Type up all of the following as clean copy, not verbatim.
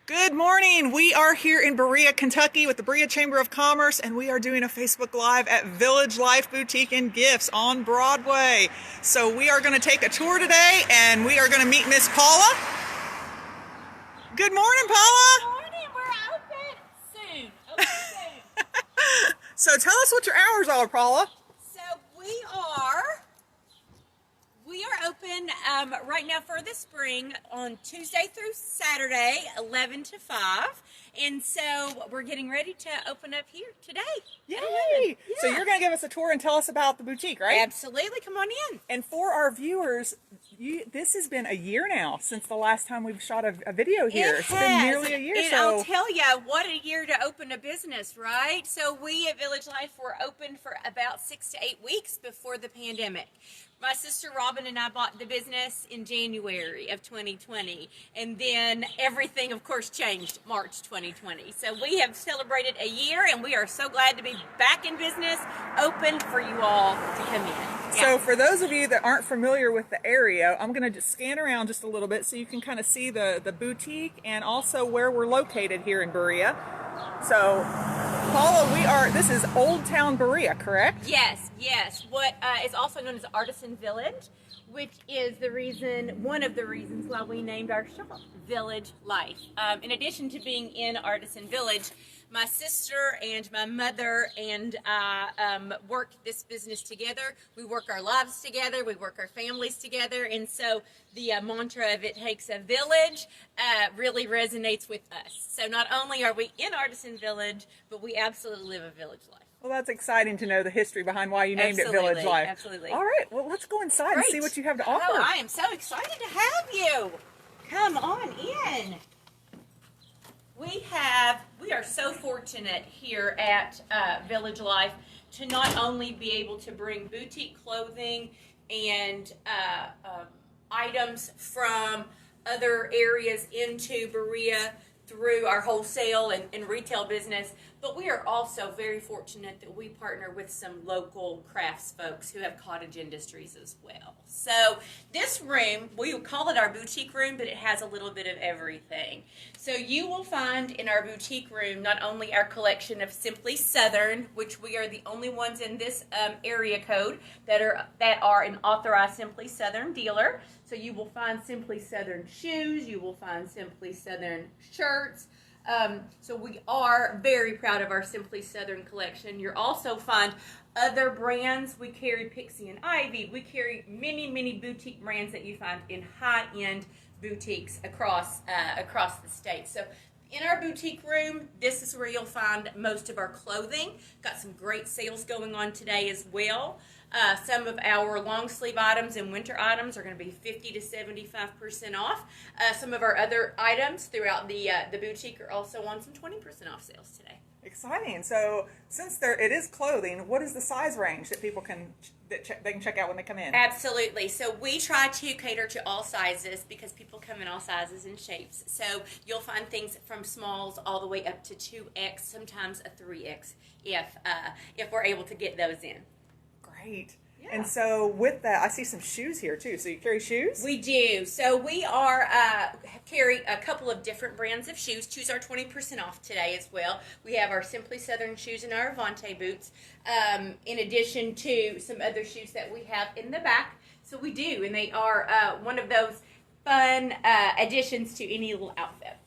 Good morning. We are here in Berea, Kentucky with the Berea Chamber of Commerce, and we are doing a Facebook Live at Village Life Boutique and Gifts on Broadway. So we are going to take a tour today, and we are going to meet Miss Paula. Good morning, Paula. Good morning. We're open soon. Open soon. So tell us what your hours are, Paula. So we are open right now for the spring on Tuesday through Saturday, 11 to 5. And so we're getting ready to open up here today. Yay! Yeah. So you're going to give us a tour and tell us about the boutique, right? Absolutely. Come on in. And for our viewers, this has been a year now since the last time we've shot a video here. It's been nearly a year. And I'll tell you, what a year to open a business, right? So we at Village Life were open for about 6 to 8 weeks before the pandemic. My sister Robin and I bought the business in January of 2020, and then everything, of course, changed March 2020. So we have celebrated a year, and we are so glad to be back in business, open for you all to come in. Yeah. So for those of you that aren't familiar with the area, I'm going to just scan around just a little bit so you can kind of see the boutique and also where we're located here in Berea. So, Paula, this is Old Town Berea, correct? Yes. What is also known as Artisan Village, which is one of the reasons why we named our shop Village Life. In addition to being in Artisan Village, my sister and my mother and I work this business together. We work our lives together. We work our families together. And so the mantra of "it takes a village" really resonates with us. So not only are we in Artisan Village, but we absolutely live a village life. Well, that's exciting to know the history behind why you named it Village Life. Absolutely. All right, well, let's go inside and see what you have to offer. Oh, I am so excited to have you. Come on in. We are so fortunate here at Village Life to not only be able to bring boutique clothing and items from other areas into Berea through our wholesale and retail business, but we are also very fortunate that we partner with some local crafts folks who have cottage industries as well. So this room, we call it our boutique room, but it has a little bit of everything. So you will find in our boutique room not only our collection of Simply Southern, which we are the only ones in this area code that are an authorized Simply Southern dealer. So you will find Simply Southern shoes, you will find Simply Southern shirts. So we are very proud of our Simply Southern collection. You'll also find other brands. We carry Pixie and Ivy. We carry many boutique brands that you find in high-end boutiques across the state. So in our boutique room, this is where you'll find most of our clothing. Got some great sales going on today as well. Some of our long sleeve items and winter items are going to be 50 to 75% off. Some of our other items throughout the boutique are also on some 20% off sales today. Exciting. So since it is clothing, what is the size range that people can check out when they come in? Absolutely. So we try to cater to all sizes because people come in all sizes and shapes. So you'll find things from smalls all the way up to 2X, sometimes a 3X if we're able to get those in. Great. Yeah. And so with that, I see some shoes here too. So you carry shoes? We do. So we carry a couple of different brands of shoes. Shoes are 20% off today as well. We have our Simply Southern shoes and our Avante boots, in addition to some other shoes that we have in the back. So we do, and they are one of those fun additions to any little outfit.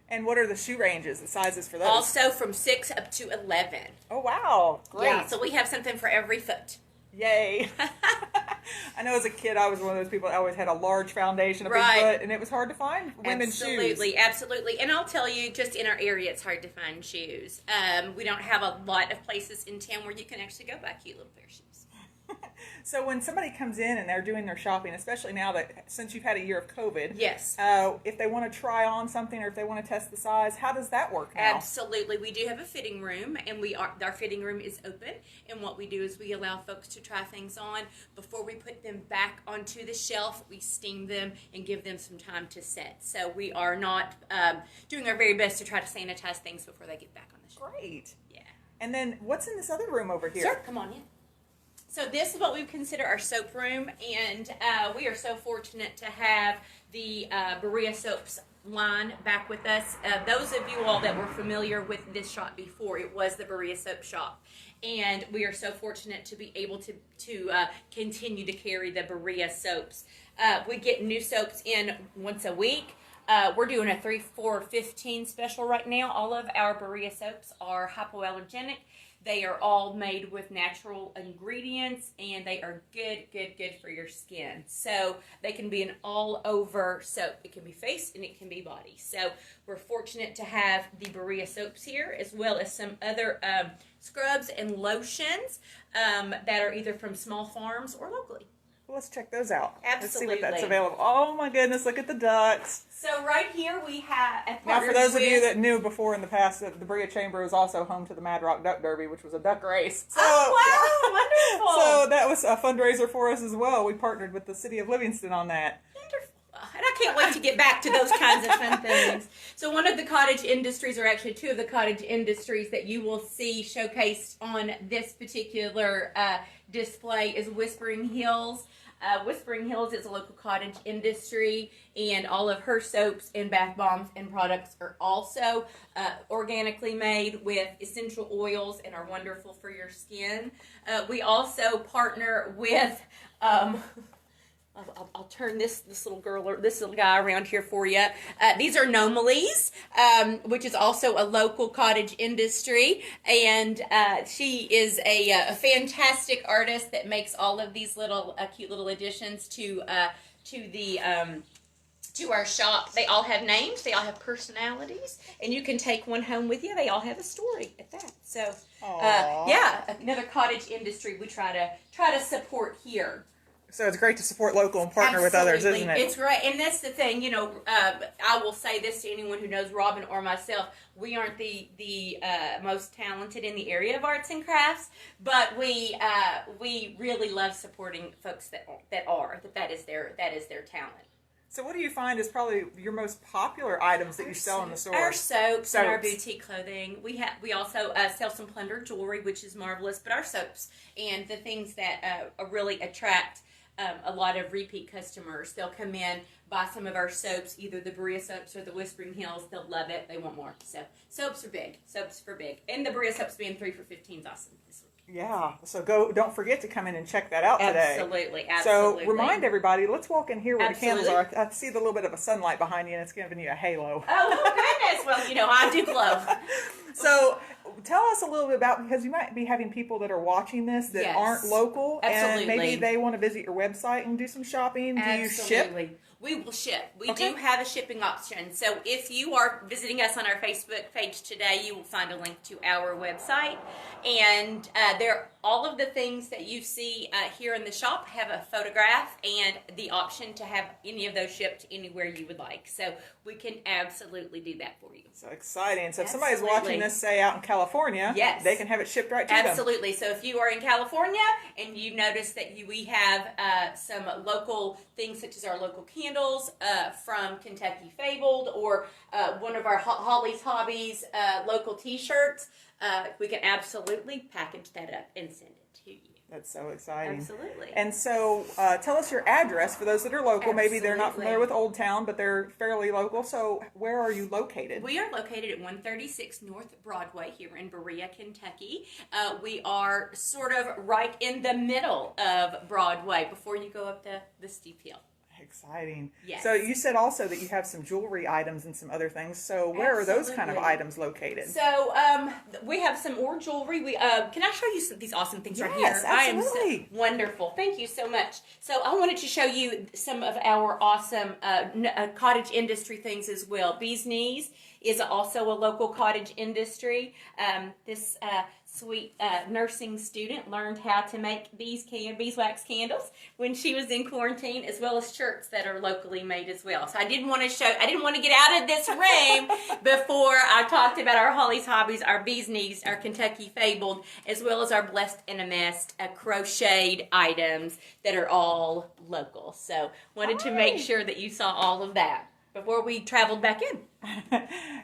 And what are the shoe ranges, the sizes for those? Also from 6 up to 11. Oh, wow. Great. Yeah, so we have something for every foot. Yay. I know as a kid, I was one of those people that always had a large foundation, a big foot, and it was hard to find women's shoes. Absolutely. And I'll tell you, just in our area, it's hard to find shoes. We don't have a lot of places in town where you can actually go buy cute little pair of shoes. So when somebody comes in and they're doing their shopping, especially now that since you've had a year of COVID, yes, if they want to try on something or if they want to test the size, how does that work now? Absolutely. We do have a fitting room, and our fitting room is open. And what we do is we allow folks to try things on before we put them back onto the shelf. We steam them and give them some time to set. So we are not doing our very best to try to sanitize things before they get back on the shelf. Great. Yeah. And then what's in this other room over here? Sure. Come on in. So this is what we consider our soap room, and we are so fortunate to have the Berea soaps line back with us. Those of you all that were familiar with this shop before, it was the Berea Soap Shop. And we are so fortunate to be able to continue to carry the Berea soaps. We get new soaps in once a week. We're doing a 3 for $15 special right now. All of our Berea soaps are hypoallergenic. They are all made with natural ingredients, and they are good for your skin. So they can be an all-over soap. It can be face and it can be body. So we're fortunate to have the Berea soaps here, as well as some other scrubs and lotions that are either from small farms or locally. Well, let's check those out. Absolutely. Let's see what that's available. Oh my goodness, look at the ducks. So right here we have... Now for those of you that knew before in the past, that the Berea Chamber is also home to the Mad Rock Duck Derby, which was a duck race. So, wonderful. So that was a fundraiser for us as well. We partnered with the city of Livingston on that. Wonderful. And I can't wait to get back to those kinds of fun things. So one of the cottage industries, or actually two of the cottage industries that you will see showcased on this particular display is Whispering Hills. Whispering Hills is a local cottage industry, and all of her soaps and bath bombs and products are also organically made with essential oils and are wonderful for your skin. We also partner with... I'll turn this little guy around here for you. These are Nomalies, which is also a local cottage industry, and she is a fantastic artist that makes all of these little cute little additions to our shop. They all have names, they all have personalities, and you can take one home with you. They all have a story at that. So, yeah, another cottage industry we try to support here. So it's great to support local and partner with others, isn't it? It's great. And that's the thing, I will say this to anyone who knows Robin or myself. We aren't the most talented in the area of arts and crafts, but we really love supporting folks that is their talent. So what do you find is probably your most popular items that you sell in the store? Our soaps and our boutique clothing. We also sell some plunder jewelry, which is marvelous, but our soaps and the things that really attract a lot of repeat customers. They'll come in, buy some of our soaps, either the Berea soaps or the Whispering Hills. They'll love it. They want more. So soaps are big. Soaps for big. And the Berea soaps being 3 for $15 is awesome this week. Yeah. So don't forget to come in and check that out today. Absolutely. So remind everybody, let's walk in here where the candles are. I see the little bit of a sunlight behind you, and it's giving you a halo. Oh, goodness. Well, I do glow. So tell us a little bit about, because you might be having people that are watching this that aren't local. Absolutely. And maybe they want to visit your website and do some shopping. Do you ship? We will ship. We do have a shipping option. So if you are visiting us on our Facebook page today, you will find a link to our website. And all of the things that you see here in the shop have a photograph and the option to have any of those shipped anywhere you would like. So we can absolutely do that for you. So exciting. So if somebody's watching this, say, out in California, they can have it shipped right to them. Absolutely. So if you are in California and you notice that we have some local things such as our local candles from Kentucky Fabled, or one of our Holly's Hobbies local t-shirts, we can absolutely package that up and send it to you. That's so exciting. Absolutely. And so tell us your address for those that are local. Maybe they're not familiar with Old Town, but they're fairly local. So where are you located? We are located at 136 North Broadway here in Berea, Kentucky. We are sort of right in the middle of Broadway before you go up the steep hill. Exciting. Yes. So you said also that you have some jewelry items and some other things. So where are those kind of items located? So we have some more jewelry. We can I show you these awesome things right here? Yes, absolutely. I am wonderful. Thank you so much. So I wanted to show you some of our awesome cottage industry things as well. Bee's Knees is also a local cottage industry. This sweet nursing student learned how to make beeswax candles when she was in quarantine, as well as shirts that are locally made as well. So I didn't want to get out of this room before I talked about our Holly's Hobbies, our Bee's Knees, our Kentucky Fabled, as well as our Blessed in a Mess crocheted items that are all local. So wanted to make sure that you saw all of that before we traveled back in.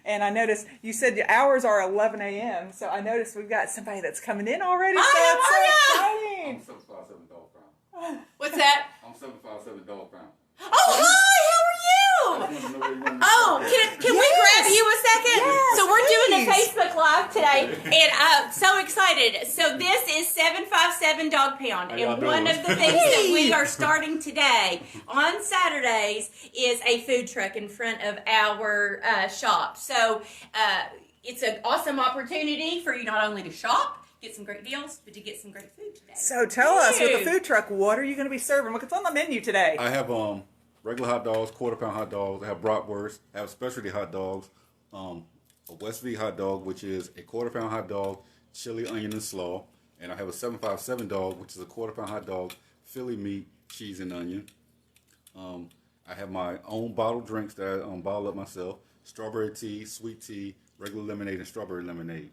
And I noticed you said your hours are 11 a.m. So I noticed we've got somebody that's coming in already. Hi, so it's so exciting. I'm 757 Dog Pound. What's that? I'm 757 Dog Pound. Oh, hi! How are Oh, can we grab you a second? Yes, so we're doing a please. Facebook Live today, and I'm so excited. So this is 757 Dog Pound, and one of the things that we are starting today on Saturdays is a food truck in front of our shop. So it's an awesome opportunity for you not only to shop, get some great deals, but to get some great food today. So tell us, with the food truck, what are you going to be serving? What's on the menu today? I have regular hot dogs, quarter-pound hot dogs. I have bratwurst. I have specialty hot dogs. A West V hot dog, which is a quarter-pound hot dog, chili, onion, and slaw. And I have a 757 dog, which is a quarter-pound hot dog, Philly meat, cheese, and onion. I have my own bottled drinks that I bottle up myself. Strawberry tea, sweet tea, regular lemonade, and strawberry lemonade.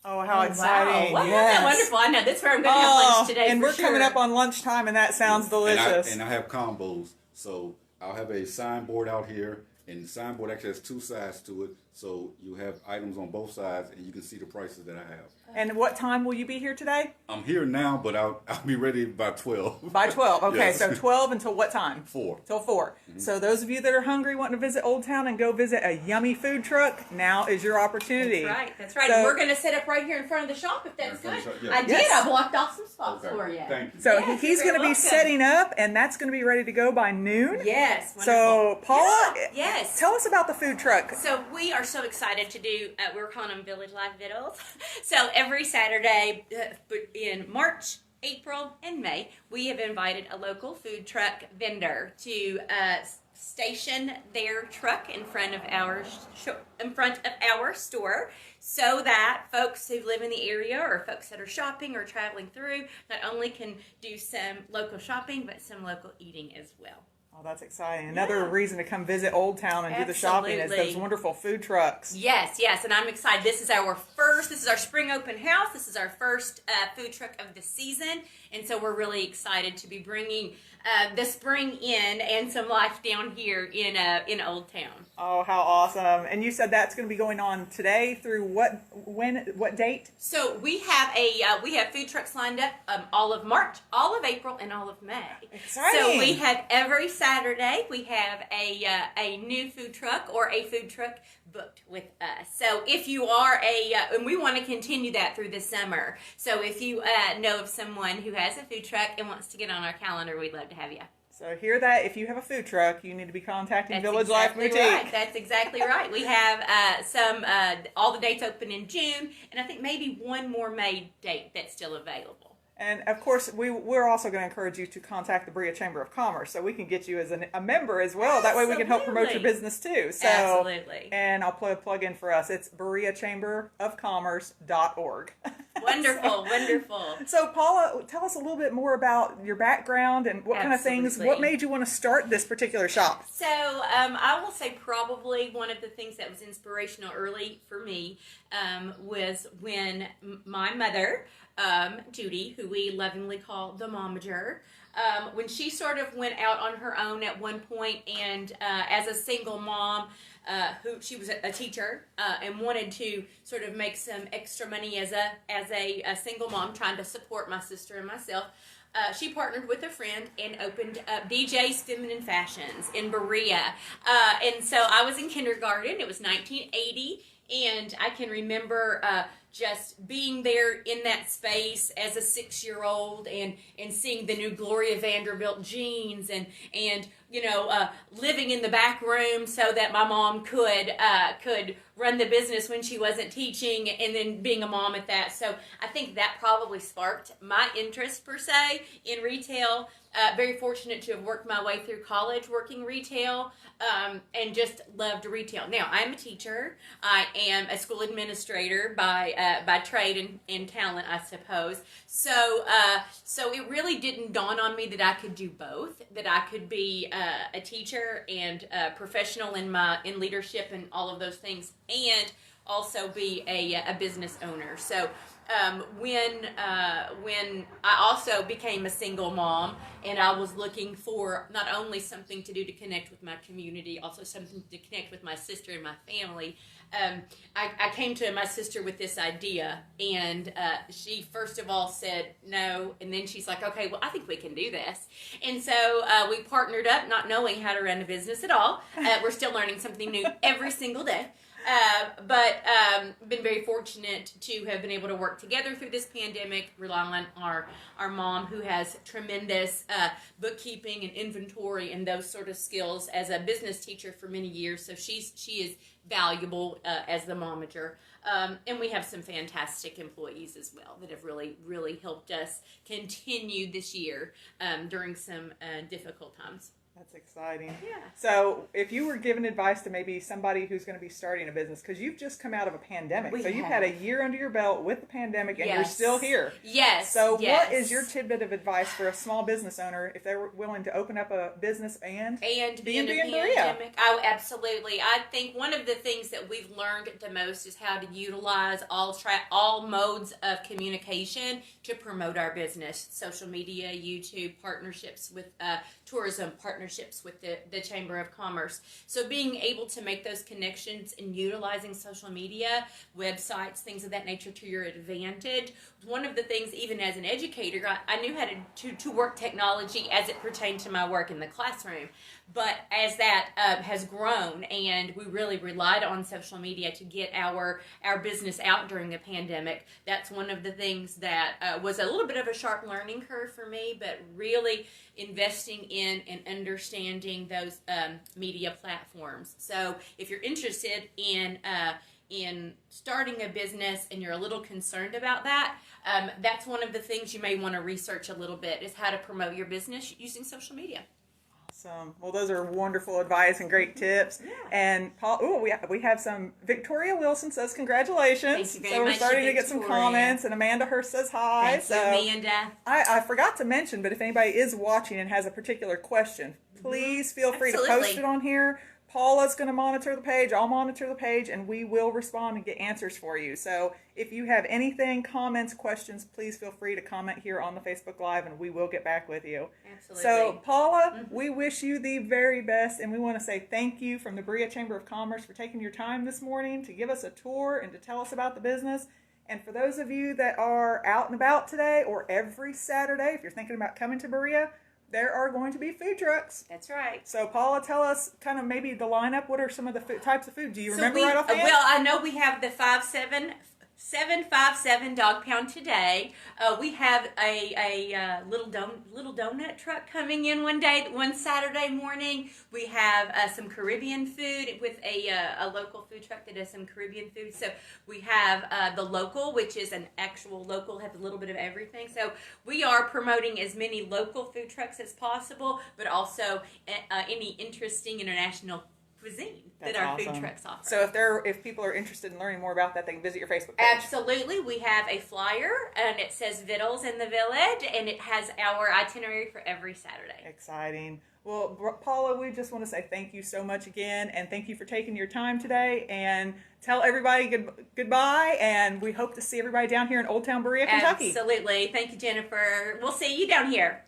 Oh, how exciting. Wow. Yes. Wonderful. I know that's where I'm going to have lunch today. And for we're sure. coming up on lunchtime, and that sounds delicious. And I have combos. So I'll have a signboard out here, and the signboard actually has two sides to it. So you have items on both sides, and you can see the prices that I have. And what time will you be here today? I'm here now, but I'll be ready by 12. By 12. Okay, Yes. so 12 until what time? 4. Till 4. So those of you that are hungry, wanting to visit Old Town and go visit a yummy food truck, now is your opportunity. That's right. That's right. So- and we're going to set up right here in front of the shop if that's In front good. of the shop, I yeah. did. Yes. I blocked off some spots Okay. for you. Thank you. So Yes, he's you're going to be welcome. setting up, and that's going to be ready to go by noon. Yes. Wonderful. So, Paula, Yes. tell us about the food truck. So we are so excited to do, we're calling them Village Life Vittles. So every Saturday in March, April, and May, we have invited a local food truck vendor to station their truck in front of our store, so that folks who live in the area or folks that are shopping or traveling through not only can do some local shopping, but some local eating as well. Oh, that's exciting. Another reason to come visit Old Town and do the shopping is Absolutely. those wonderful food trucks. Yes, and I'm excited. This is our spring open house. This is our first food truck of the season, and so we're really excited to be bringing the spring in and some life down here in Old Town. Oh, how awesome. And you said that's going to be going on today through what date? So we have food trucks lined up all of March, all of April, and all of May. Exciting. So we have every Saturday we have a new food truck or a food truck booked with us. So if you are and we want to continue that through the summer. So if you know of someone who has a food truck and wants to get on our calendar, we'd love to have you. So hear that, if you have a food truck, you need to be contacting That's Village exactly Life Boutique. Right. That's exactly right. We have all the dates open in June, and I think maybe one more May date that's still available. And of course, we're also going to encourage you to contact the Berea Chamber of Commerce so we can get you as a member as well. That way we can help promote your business too. So, Absolutely. And I'll plug in for us. It's BereaChamberofCommerce.org. Wonderful, wonderful. So Paula, tell us a little bit more about your background and what kind of things, Absolutely. what made you want to start this particular shop? So I will say probably one of the things that was inspirational early for me was when my mother, Judy, who we lovingly call the Momager, when she sort of went out on her own at one point, and as a single mom, who she was a teacher and wanted to sort of make some extra money as a single mom trying to support my sister and myself. She partnered with a friend and opened DJ's Feminine Fashions in Berea. And so I was in kindergarten. It was 1980. And I can remember just being there in that space as a 6-year-old and seeing the new Gloria Vanderbilt jeans and living in the back room so that my mom could run the business when she wasn't teaching, and then being a mom at that. So I think that probably sparked my interest per se in retail. Very fortunate to have worked my way through college working retail, and just loved retail. Now, I'm a teacher. I am a school administrator by trade and talent, I suppose. So it really didn't dawn on me that I could do both, that I could be a teacher and professional in leadership and all of those things, and also be a business owner. So when I also became a single mom, and I was looking for not only something to do to connect with my community, also something to connect with my sister and my family. I came to my sister with this idea, and she first of all said no, and then she's like, okay, well, I think we can do this. And so we partnered up, not knowing how to run a business at all. We're still learning something new every single day. But been very fortunate to have been able to work together through this pandemic, rely on our mom, who has tremendous bookkeeping and inventory and those sort of skills as a business teacher for many years. So she is valuable as the momager. And we have some fantastic employees as well that have really, really helped us continue this year during some difficult times. That's exciting. Yeah. So if you were giving advice to maybe somebody who's going to be starting a business, because you've just come out of a pandemic, you've had a year under your belt with the pandemic, and you're still here. Yes. So what is your tidbit of advice for a small business owner if they were willing to open up a business and be in Berea? Oh, absolutely. I think one of the things that we've learned the most is how to utilize all modes of communication to promote our business. Social media, YouTube, partnerships with tourism, partnerships with the Chamber of Commerce. So being able to make those connections and utilizing social media, websites, things of that nature to your advantage. One of the things, even as an educator, I knew how to work technology as it pertained to my work in the classroom. But as that has grown, and we really relied on social media to get our business out during the pandemic, that's one of the things that was a little bit of a sharp learning curve for me, but really investing in and understanding those media platforms. So if you're interested in starting a business and you're a little concerned about that, that's one of the things you may want to research a little bit, is how to promote your business using social media. Awesome. Well, those are wonderful advice and great tips. Yeah. And Paul, we have some. Victoria Wilson says congratulations. Thank you very so we're much, starting to get some comments, and Amanda Hurst says hi. Thank you, Amanda. I forgot to mention, but if anybody is watching and has a particular question, please feel free to post it on here. Paula's going to monitor the page, I'll monitor the page, and we will respond and get answers for you. So if you have anything, comments, questions, please feel free to comment here on the Facebook Live, and we will get back with you. Absolutely. So Paula, we wish you the very best, and we want to say thank you from the Berea Chamber of Commerce for taking your time this morning to give us a tour and to tell us about the business. And for those of you that are out and about today, or every Saturday, if you're thinking about coming to Berea, there are going to be food trucks. That's right. So Paula, tell us kind of maybe the lineup. What are some of the types of food? Do you remember right offhand? Well, I know we have the 757 dog pound today. We have a little donut truck coming in one Saturday morning. We have some Caribbean food with a local food truck that does some Caribbean food. So we have the local, which is an actual local, has a little bit of everything. So we are promoting as many local food trucks as possible, but also any interesting international cuisine that our food trucks offer. So if people are interested in learning more about that, they can visit your Facebook page. Absolutely. We have a flyer, and it says Vittles in the Village, and it has our itinerary for every Saturday. Exciting. Well, Paula, we just want to say thank you so much again, and thank you for taking your time today, and tell everybody goodbye, and we hope to see everybody down here in Old Town Berea, Kentucky. Absolutely. Thank you, Jennifer. We'll see you down here.